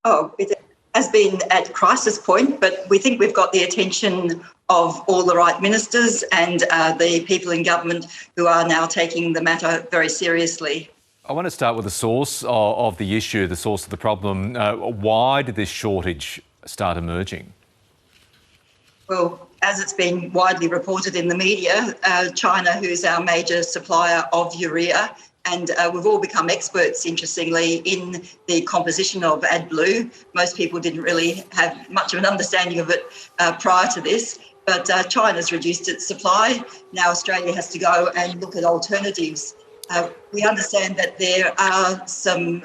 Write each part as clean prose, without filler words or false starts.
Oh, it has been at crisis point, but we think we've got the attention of all the right ministers and the people in government who are now taking the matter very seriously. I want to start with the source of the issue, the source of the problem. Why did this shortage start emerging? Well, as it's been widely reported in the media, China, who's our major supplier of urea, and we've all become experts, interestingly, in the composition of AdBlue. Most people didn't really have much of an understanding of it prior to this, but China's reduced its supply. Now Australia has to go and look at alternatives. We understand that there are some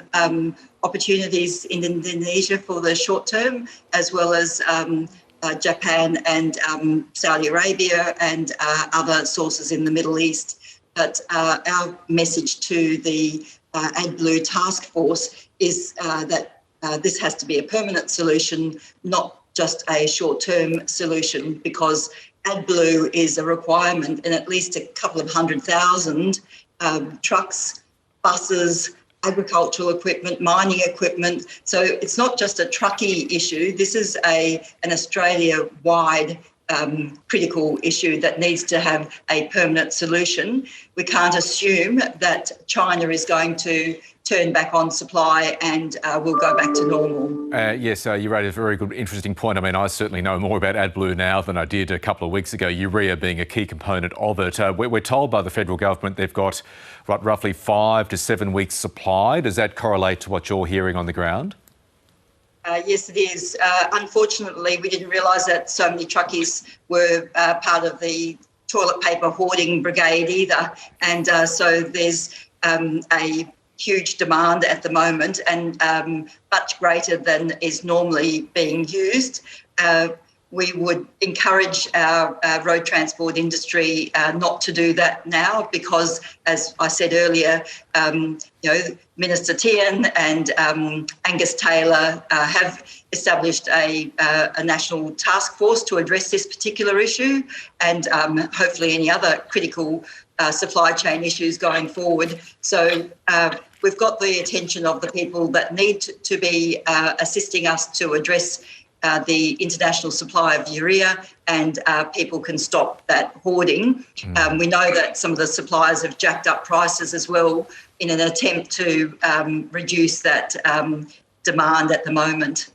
opportunities in Indonesia for the short term, as well as Japan and Saudi Arabia and other sources in the Middle East. But our message to the AdBlue task force is that this has to be a permanent solution, not just a short-term solution, because AdBlue is a requirement in at least a couple of 100,000 trucks, buses, agricultural equipment, mining equipment. So it's not just a truckie issue. This is an Australia-wide critical issue that needs to have a permanent solution. We can't assume that China is going to turn back on supply and we'll go back to normal. Yes, you raised a very good, interesting point. I mean, I certainly know more about AdBlue now than I did a couple of weeks ago, urea being a key component of it. We're told by the federal government they've got roughly 5 to 7 weeks supply. Does that correlate to what you're hearing on the ground? Yes, it is. Unfortunately, we didn't realise that so many truckies were part of the toilet paper hoarding brigade either. And so there's a huge demand at the moment and much greater than is normally being used. We would encourage our road transport industry not to do that now because, as I said earlier, Minister Tian and Angus Taylor have established a national task force to address this particular issue and hopefully any other critical supply chain issues going forward. So we've got the attention of the people that need to be assisting us to address the international supply of urea, and people can stop that hoarding. We know that some of the suppliers have jacked up prices as well in an attempt to reduce that demand at the moment.